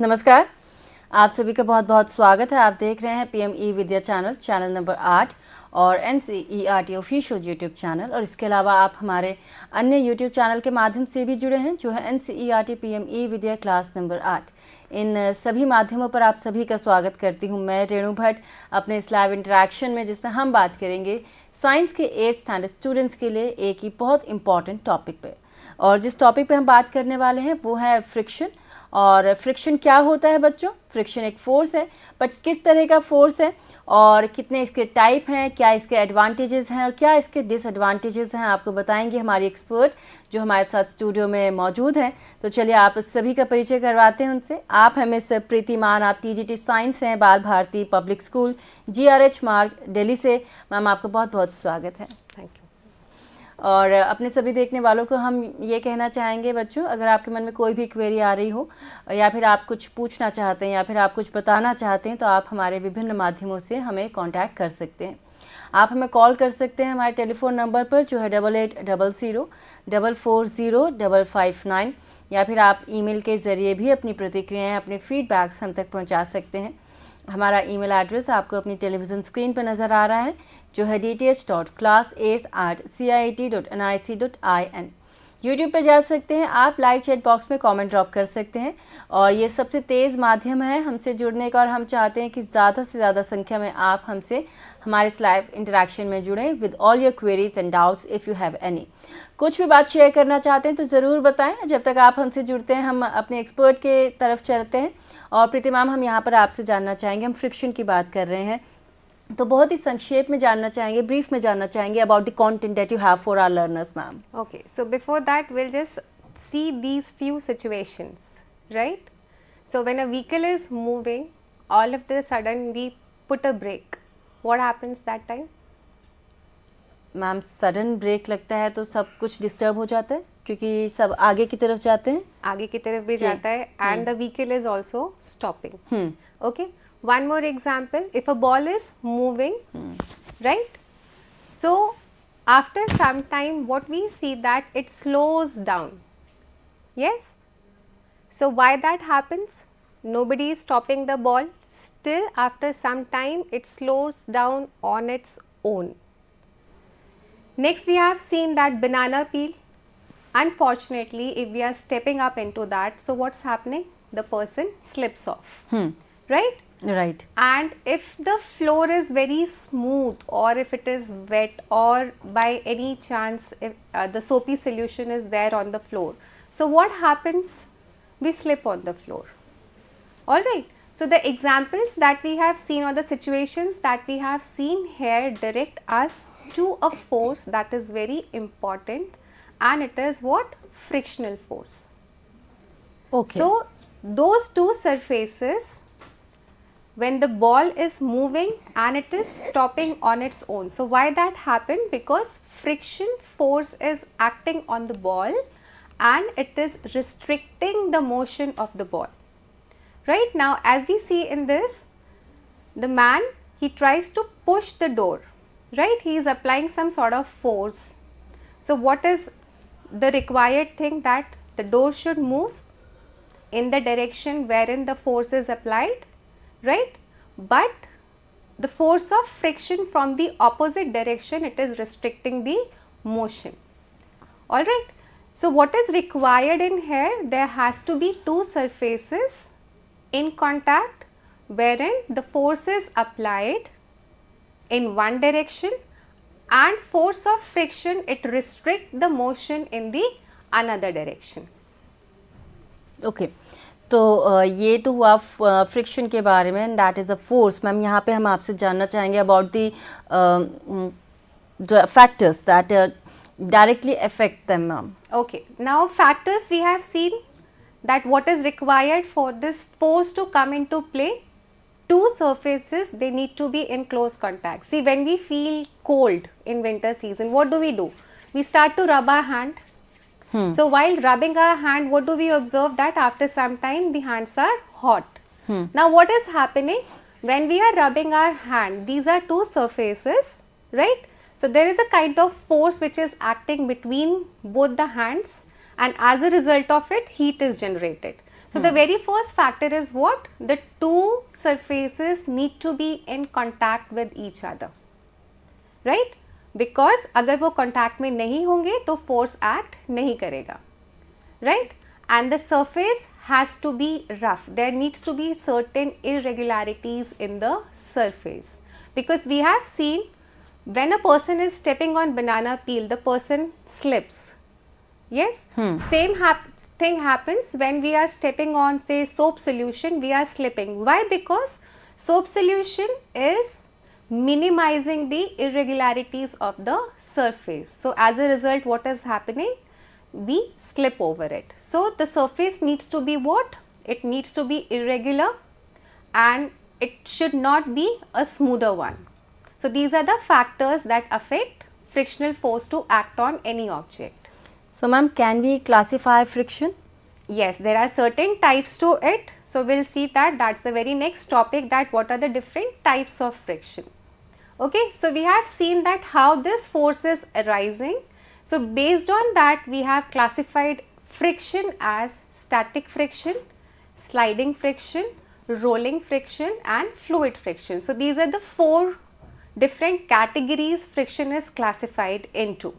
नमस्कार, आप सभी का बहुत बहुत स्वागत है। आप देख रहे हैं पीएमई विद्या चैनल नंबर 8 और एनसीईआरटी ऑफिशियल यूट्यूब चैनल, और इसके अलावा आप हमारे अन्य यूट्यूब चैनल के माध्यम से भी जुड़े हैं, जो है एनसीईआरटी पीएमई विद्या क्लास नंबर 8। इन सभी माध्यमों पर आप सभी का स्वागत करती हूं मैं रेणु भट्ट अपने इस लाइव इंटरेक्शन में, जिसमें हम बात करेंगे साइंस के 8th स्टैंडर्ड स्टूडेंट्स के लिए एक ही बहुत इंपॉर्टेंट टॉपिक पे। और जिस टॉपिक पे हम बात करने वाले हैं वो है फ्रिक्शन। और फ्रिक्शन क्या होता है बच्चों? फ्रिक्शन एक फोर्स है, बट किस तरह का फोर्स है और कितने इसके टाइप हैं, क्या इसके एडवांटेजेस हैं और क्या इसके डिसएडवांटेजेस हैं, आपको बताएंगे हमारी एक्सपर्ट जो हमारे साथ स्टूडियो में मौजूद हैं। तो चलिए आप सभी का परिचय करवाते हैं उनसे। आप हैं मिस प्रीति मान, आप टीजीटी साइंस हैं, बाल भारती पब्लिक स्कूल GRH मार्ग दिल्ली से। मैम आपका बहुत बहुत स्वागत है। Thank you. और अपने सभी देखने वालों को हम ये कहना चाहेंगे बच्चों, अगर आपके मन में कोई भी क्वेरी आ रही हो या फिर आप कुछ पूछना चाहते हैं या फिर आप कुछ बताना चाहते हैं, तो आप हमारे विभिन्न माध्यमों से हमें कांटेक्ट कर सकते हैं। आप हमें कॉल कर सकते हैं हमारे टेलीफोन नंबर पर, जो है 8800440559, या फिर आप ईमेल के ज़रिए भी अपनी प्रतिक्रियाएँ, अपने फीडबैक्स हम तक पहुँचा सकते हैं। हमारा ईमेल एड्रेस आपको अपनी टेलीविज़न स्क्रीन पर नज़र आ रहा है, जो है dth.class8@ciit.nic.in। यूट्यूब पे जा सकते हैं आप, लाइव चैट बॉक्स में कमेंट ड्रॉप कर सकते हैं, और ये सबसे तेज़ माध्यम है हमसे जुड़ने का, और हम चाहते हैं कि ज़्यादा से ज़्यादा संख्या में आप हमसे हमारे इस लाइव इंटरेक्शन में जुड़ें with all your queries and doubts if you have any. कुछ भी बात शेयर करना चाहते हैं तो ज़रूर बताएं। जब तक आप हमसे जुड़ते हैं हम अपने एक्सपर्ट के तरफ चलते हैं। और प्रीति मैम, हम यहाँ पर आपसे जानना चाहेंगे, हम फ्रिक्शन की बात कर रहे हैं, तो बहुत ही संक्षेप में जानना चाहेंगे, ब्रीफ में जानना चाहेंगे about the content that you have for our learners ma'am. Okay, so before that we'll just see these few situations, right? So when a vehicle is moving, all of a sudden we put a brake. What happens that time? Ma'am sudden brake लगता है तो सब कुछ disturb हो जाता है, क्योंकि सब आगे की तरफ जाते हैं, आगे की तरफ भी जाता है, and the vehicle is also stopping. Okay, one more example, if a ball is moving, right? So after some time what we see that it slows down. Yes, so why that happens? Nobody is stopping the ball, still after some time it slows down on its own. Next we have seen that banana peel. Unfortunately, if we are stepping up into that, so what's happening? The person slips off, right? Right. And if the floor is very smooth, or if it is wet, or by any chance if the soapy solution is there on the floor, so what happens? We slip on the floor. All right, so the examples that we have seen, or the situations that we have seen here, direct us to a force that is very important, and it is what? Frictional force. Okay. So those two surfaces, when the ball is moving and it is stopping on its own. So why that happened? Because friction force is acting on the ball and it is restricting the motion of the ball. Right now, as we see in this, the man, he tries to push the door, right? He is applying some sort of force. So what is the required thing? That the door should move in the direction wherein the force is applied, right? But the force of friction from the opposite direction, it is restricting the motion. All right, so what is required in here? There has to be two surfaces in contact wherein the force is applied in one direction, and force of friction, it restricts the motion in the another direction. Okay, तो ये तो हुआ friction के बारे में, that is a force. Ma'am यहाँ पे हम आपसे जानना चाहेंगे about the factors that directly affect them, ma'am. Okay, now factors we have seen that what is required for this force to come into play. Two surfaces, they need to be in close contact. See, when we feel cold in winter season, what do? We start to rub our hand. So while rubbing our hand, what do we observe? That after some time the hands are hot. Now what is happening when we are rubbing our hand? These are two surfaces, right? So there is a kind of force which is acting between both the hands, and as a result of it, heat is generated. So the very first factor is what? The two surfaces need to be in contact with each other, right? Because अगर वो contact में नहीं होंगे तो force act नहीं करेगा, right? And the surface has to be rough. There needs to be certain irregularities in the surface, because we have seen when a person is stepping on banana peel, the person slips. Yes, same thing happens when we are stepping on, say, soap solution, we are slipping. Why? Because soap solution is minimizing the irregularities of the surface. So as a result, what is happening? We slip over it. So the surface needs to be what? It needs to be irregular and it should not be a smoother one. So these are the factors that affect frictional force to act on any object. So ma'am, can we classify friction? Yes, there are certain types to it. So we'll see that. That's the very next topic, that what are the different types of friction. Okay, so we have seen that how this force is arising. So based on that, we have classified friction as static friction, sliding friction, rolling friction and fluid friction. So these are the four different categories friction is classified into.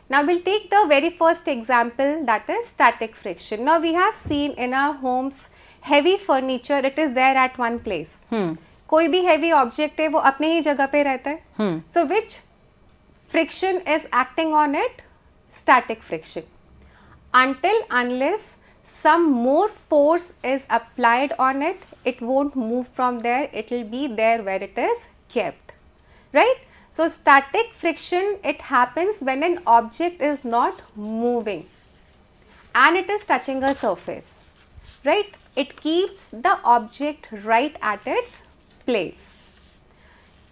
Now we'll take the very first example, that is static friction. Now we have seen in our homes heavy furniture, it is there at one place. कोई भी heavy object है वो अपने ही जगह पे रहता है. So which friction is acting on it? Static friction. Until unless some more force is applied on it, it won't move from there, it will be there where it is kept, right? So static friction, it happens when an object is not moving and it is touching a surface, right? It keeps the object right at its place.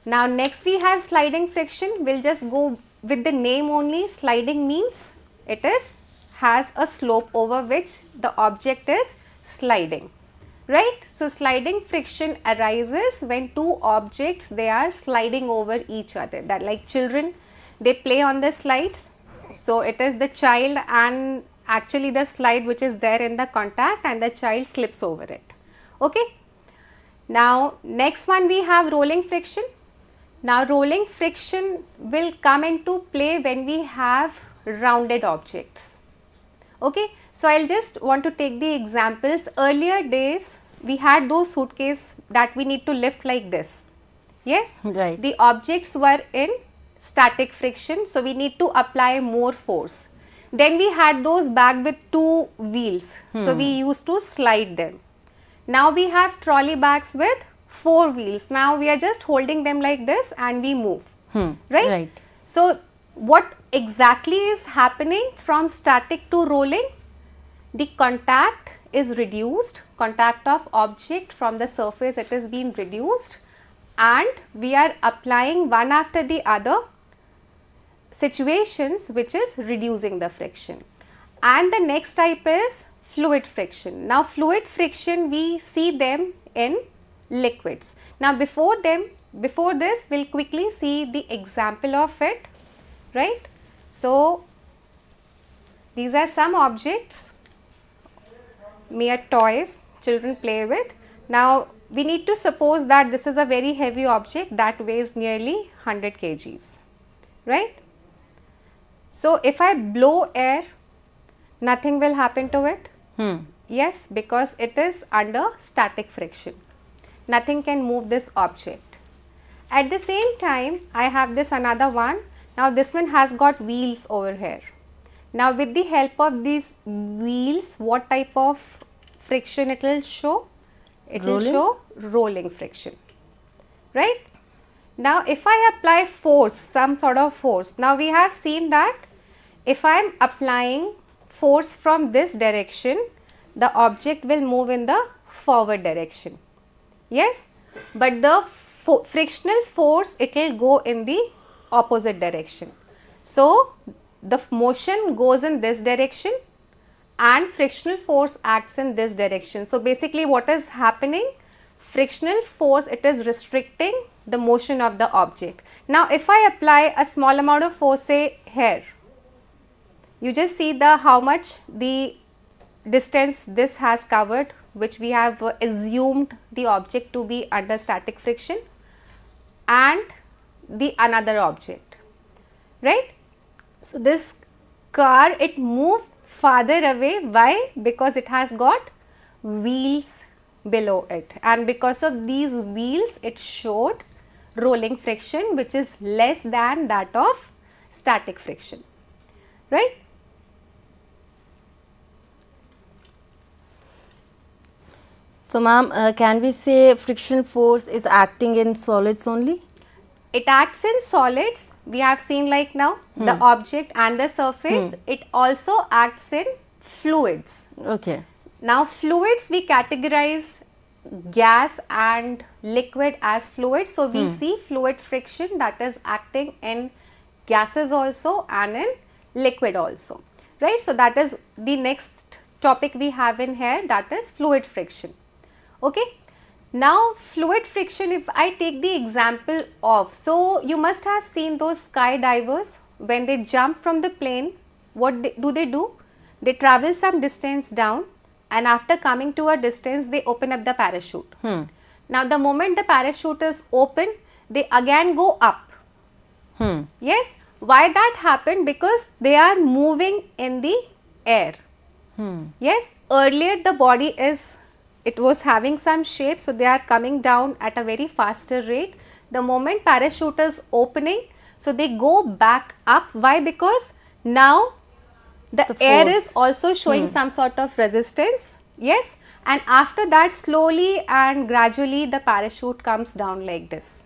Now next we have sliding friction. We'll just go with the name only. Sliding means it has a slope over which the object is sliding, right? So sliding friction arises when two objects, they are sliding over each other. That like children, they play on the slides. So it is the child and actually the slide which is there in the contact and the child slips over it. Okay. Now next one we have rolling friction. Now rolling friction will come into play when we have rounded objects. Okay. So I'll just want to take the examples. Earlier days we had those suitcases that we need to lift like this. Yes. Right. The objects were in static friction, so we need to apply more force. Then we had those bag with two wheels, so we used to slide them. Now we have trolley bags with 4 wheels. Now we are just holding them like this and we move, right? So what exactly is happening from static to rolling? The contact is reduced, contact of object from the surface, it is being reduced, and we are applying one after the other situations which is reducing the friction. And the next type is fluid friction. Now fluid friction, we see them in liquids. Now before this we'll quickly see the example of it, right? So these are some objects, mere toys children play with. Now we need to suppose that this is a very heavy object that weighs nearly 100 kgs, right? So if I blow air, nothing will happen to it. Yes, because it is under static friction. Nothing can move this object. At the same time, I have this another one. Now this one has got wheels over here. Now with the help of these wheels, what type of friction it will show? It will show rolling friction, right? Now if I apply force, some sort of force, now we have seen that if I am applying force from this direction, the object will move in the forward direction. Yes, but the frictional force, it will go in the opposite direction. So the motion goes in this direction and frictional force acts in this direction. So basically what is happening? Frictional force, it is restricting the motion of the object. Now if I apply a small amount of force, say here, you just see the how much the distance this has covered which we have assumed the object to be under static friction, and the another object, right? So this car, it moved farther away. Why? Because it has got wheels below it, and because of these wheels it showed rolling friction which is less than that of static friction, right? So ma'am, can we say friction force is acting in solids only? It acts in solids. We have seen like now the object and the surface. It also acts in fluids. Okay. Now fluids, we categorize gas and liquid as fluids. So we see fluid friction that is acting in gases also and in liquid also, right? So that is the next topic we have in here, that is fluid friction. Okay. Now fluid friction, if I take the example of, so you must have seen those skydivers when they jump from the plane, what do? They travel some distance down, and after coming to a distance they open up the parachute. Now the moment the parachute is open, they again go up. Yes, why that happened? Because they are moving in the air. Yes, earlier the body it was having some shape, so they are coming down at a very faster rate. The moment parachute is opening, so they go back up. Why? Because now the air is also showing some sort of resistance. Yes, and after that slowly and gradually the parachute comes down like this.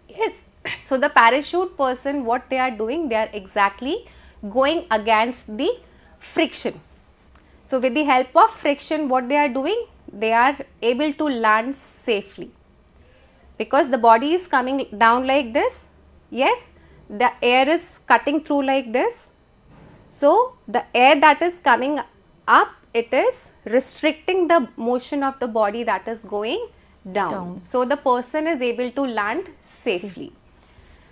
Yes, so the parachute person, what they are doing, they are exactly going against the friction. So with the help of friction, what they are doing, they are able to land safely, because the body is coming down like this. Yes, the air is cutting through like this. So the air that is coming up, it is restricting the motion of the body that is going down. So the person is able to land safely.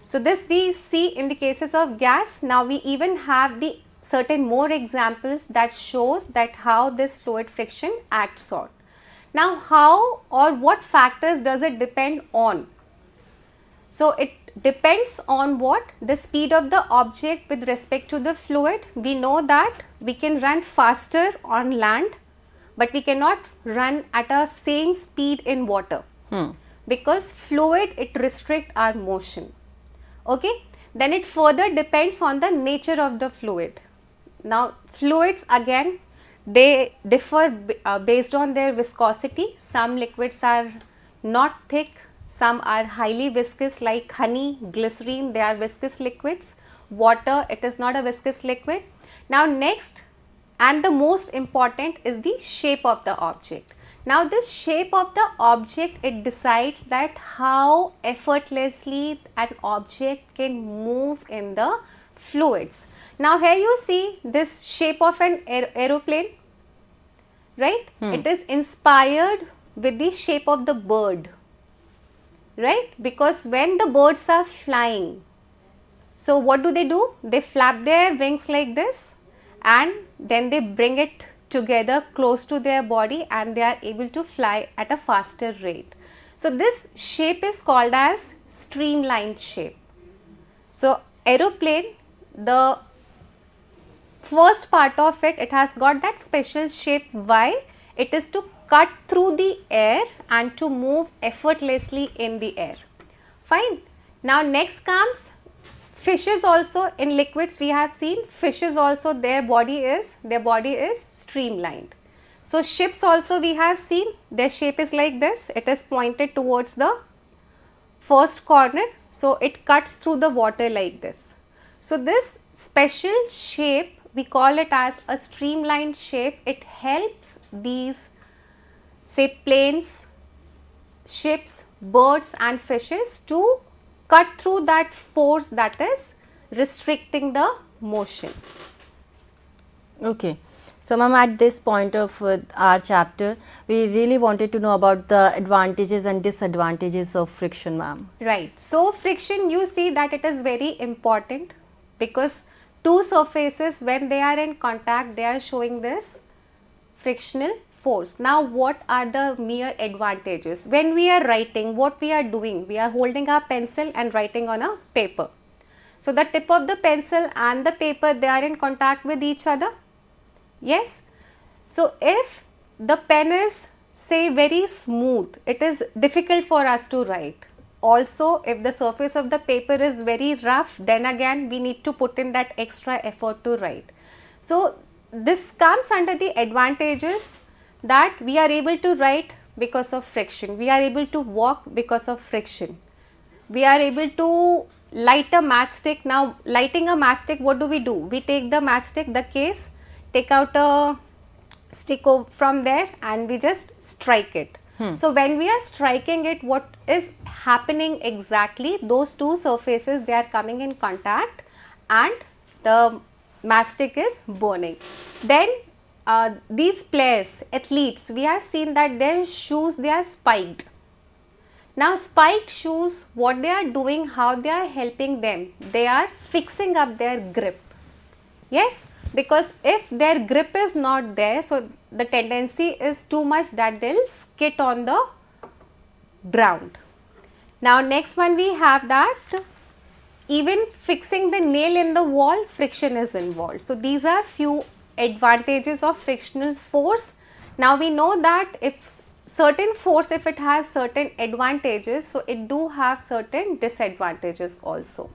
So this we see in the cases of gas. Now we even have the certain more examples that shows that how this fluid friction acts on. Now how or what factors does it depend on? So it depends on what? The speed of the object with respect to the fluid. We know that we can run faster on land, but we cannot run at a same speed in water, because fluid, it restricts our motion. Okay. Then it further depends on the nature of the fluid. Now fluids again, they differ based on their viscosity. Some liquids are not thick, some are highly viscous, like honey, glycerine, they are viscous liquids. Water, it is not a viscous liquid. Now next and the most important is the shape of the object. Now this shape of the object, it decides that how effortlessly an object can move in the fluids. Now here you see this shape of an aeroplane, right? It is inspired with the shape of the bird, right? Because when the birds are flying, so what do? They flap their wings like this, and then they bring it together close to their body, and they are able to fly at a faster rate. So this shape is called as streamlined shape. So aeroplane, the first part of it, it has got that special shape. Why? It is to cut through the air and to move effortlessly in the air. Fine. Now next comes fishes. Also in liquids we have seen fishes also, their body is streamlined. So ships also we have seen, their shape is like this. It is pointed towards the first corner, so it cuts through the water like this. So this special shape, we call it as a streamlined shape. It helps these, say, planes, ships, birds and fishes to cut through that force that is restricting the motion. Okay. So ma'am, at this point of our chapter, we really wanted to know about the advantages and disadvantages of friction, ma'am. Right. So friction, you see that it is very important, because two surfaces, when they are in contact, they are showing this frictional force. Now what are the mere advantages? When we are writing, what we are doing? We are holding our pencil and writing on a paper. So the tip of the pencil and the paper, they are in contact with each other. Yes. So if the pen is, say, very smooth, it is difficult for us to write. Also, if the surface of the paper is very rough, then again we need to put in that extra effort to write. So this comes under the advantages that we are able to write because of friction. We are able to walk because of friction. We are able to light a matchstick. Now lighting a matchstick, what do? We take the matchstick, the case, take out a stick from there and we just strike it. So when we are striking it, what is happening exactly? Those two surfaces, they are coming in contact and the matchstick is burning. Then these players, athletes, we have seen that their shoes, they are spiked. Now spiked shoes, what they are doing, how they are helping them? They are fixing up their grip. Yes, because if their grip is not there, so the tendency is too much that they will skid on the ground. Now next one we have that even fixing the nail in the wall, friction is involved. So these are few advantages of frictional force. Now we know that if certain force, if it has certain advantages, so it do have certain disadvantages also,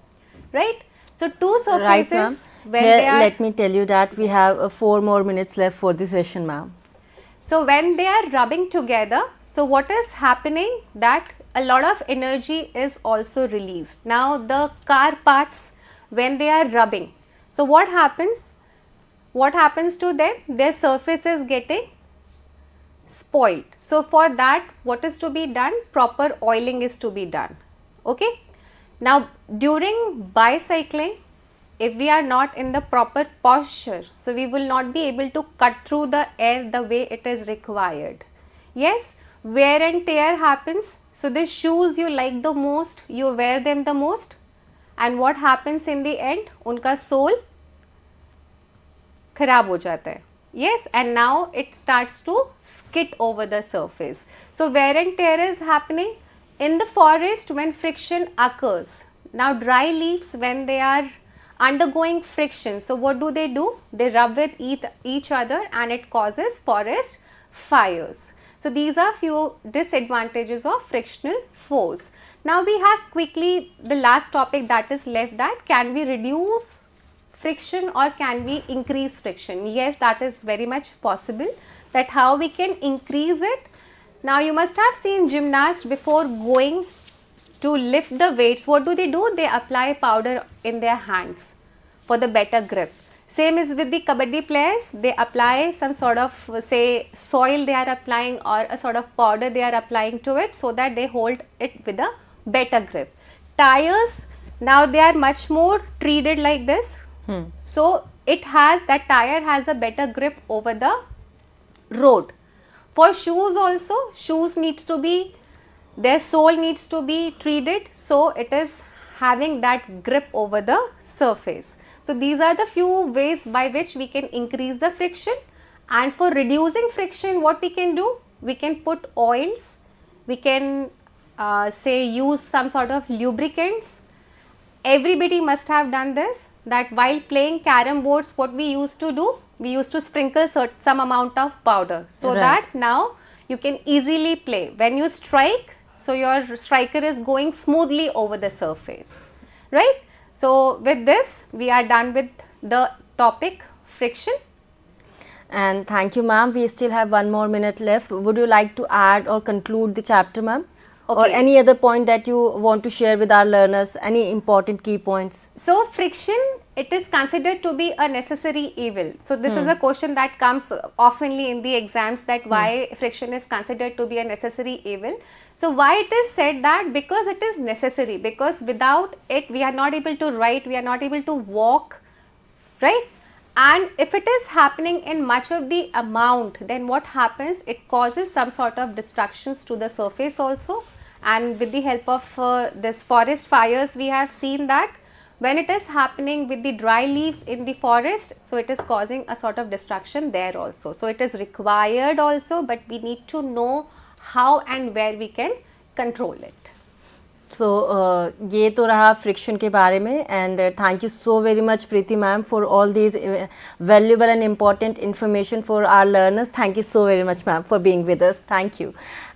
right? So two surfaces, Right, when here, they are, let me tell you that we have 4 more minutes left for the session, ma'am. so when they are rubbing together, so what is happening, that a lot of energy is also released. Now the car parts, when they are rubbing, so what happens? What happens to them? Their surface is getting spoiled. So for that, what is to be done? Proper oiling is to be done. Okay. Now during bicycling, if we are not in the proper posture, so we will not be able to cut through the air the way it is required. Yes, wear and tear happens. So the shoes you like the most, you wear them the most, and what happens in the end? Unka sole खराब हो जाता है. Yes, and now it starts to skid over the surface. So wear and tear is happening in the forest when friction occurs. Now dry leaves, when they are undergoing friction, so what do? They rub with each other and it causes forest fires. So these are few disadvantages of frictional force. Now we have quickly the last topic that is left, that can we reduce friction or can we increase friction? Yes, that is very much possible. That how we can increase it. Now you must have seen gymnasts before going to lift the weights. What do? They apply powder in their hands for the better grip. Same is with the kabaddi players. They apply some sort of, say, soil they are applying or a sort of powder they are applying to it so that they hold it with a better grip. Tires, now they are much more treated like this. So it has, that tire has a better grip over the road. For shoes also, shoes needs to be, their sole needs to be treated, so it is having that grip over the surface. So these are the few ways by which we can increase the friction. And for reducing friction, what we can do? We can put oils, we can say use some sort of lubricants. Everybody must have done this, that while playing carom boards, what we used to do? We used to sprinkle some amount of powder so that now you can easily play. When you strike, so your striker is going smoothly over the surface, right? So with this, we are done with the topic friction. And thank you, ma'am. We still have 1 more minute left. Would you like to add or conclude the chapter, ma'am? Okay. Or any other point that you want to share with our learners, any important key points? So friction, it is considered to be a necessary evil. So this is a question that comes oftenly in the exams, that why friction is considered to be a necessary evil. So why it is said that? Because it is necessary, because without it we are not able to write, we are not able to walk, right? And if it is happening in much of the amount, then what happens? It causes some sort of destructions to the surface also. And with the help of this forest fires, we have seen that when it is happening with the dry leaves in the forest, so it is causing a sort of destruction there also. So it is required also, but we need to know how and where we can control it. सो ये तो रहा friction के बारे में and thank you so very much Preeti ma'am for all these valuable and important information for our learners. Thank you so very much ma'am for being with us. Thank you.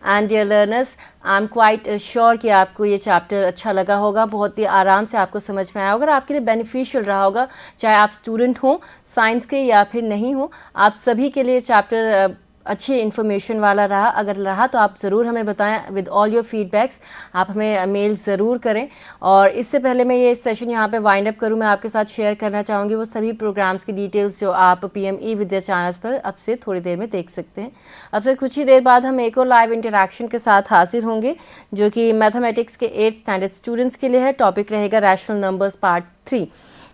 And dear learners, I am quite sure कि आपको ये chapter अच्छा लगा होगा, बहुत ही आराम से आपको समझ में आया होगा, आपके लिए बेनिफिशियल रहा होगा, चाहे आप स्टूडेंट हों साइंस के या फिर नहीं हो. आप सभी के लिए चैप्टर अच्छी इन्फॉर्मेशन वाला रहा. अगर रहा तो आप ज़रूर हमें बताएं विद ऑल योर फीडबैक्स. आप हमें मेल ज़रूर करें. और इससे पहले मैं ये सेशन यहाँ पे वाइंड अप करूँ, मैं आपके साथ शेयर करना चाहूँगी वो सभी प्रोग्राम्स की डिटेल्स जो आप PME विद्या चैनल्स पर अब से थोड़ी देर में देख सकते हैं. अब से कुछ ही देर बाद हम एक और लाइव इंटरेक्शन के साथ हाजिर होंगे जो कि मैथमेटिक्स के 8th स्टैंडर्ड स्टूडेंट्स के लिए है. टॉपिक रहेगा रैशनल नंबर्स पार्ट 3.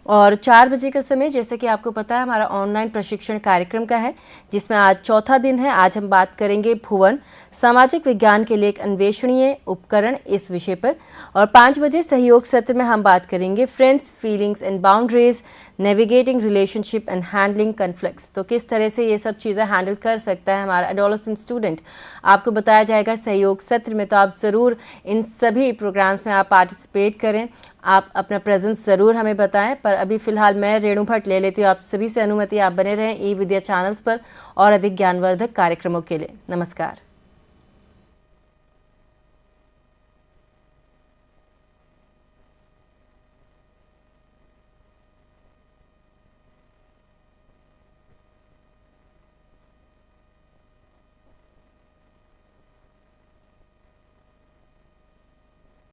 और 4 बजे का समय जैसे कि आपको पता है हमारा ऑनलाइन प्रशिक्षण कार्यक्रम का है, जिसमें आज चौथा दिन है. आज हम बात करेंगे भुवन सामाजिक विज्ञान के लिए एक अन्वेषणीय उपकरण इस विषय पर. और 5 बजे सहयोग सत्र में हम बात करेंगे friends, feelings and boundaries, navigating relationship and handling conflicts. तो किस तरह से ये सब चीज़ें हैंडल कर सकता है हमारा एडोलेसेंट स्टूडेंट, आपको बताया जाएगा सहयोग सत्र में. तो आप ज़रूर इन सभी प्रोग्राम्स में आप पार्टिसिपेट करें, आप अपना प्रेजेंस ज़रूर हमें बताएं. पर अभी फ़िलहाल मैं रेणु भट्ट ले लेती हूँ आप सभी से अनुमति. आप बने रहें ई विद्या चैनल्स पर और अधिक ज्ञानवर्धक कार्यक्रमों के लिए. नमस्कार.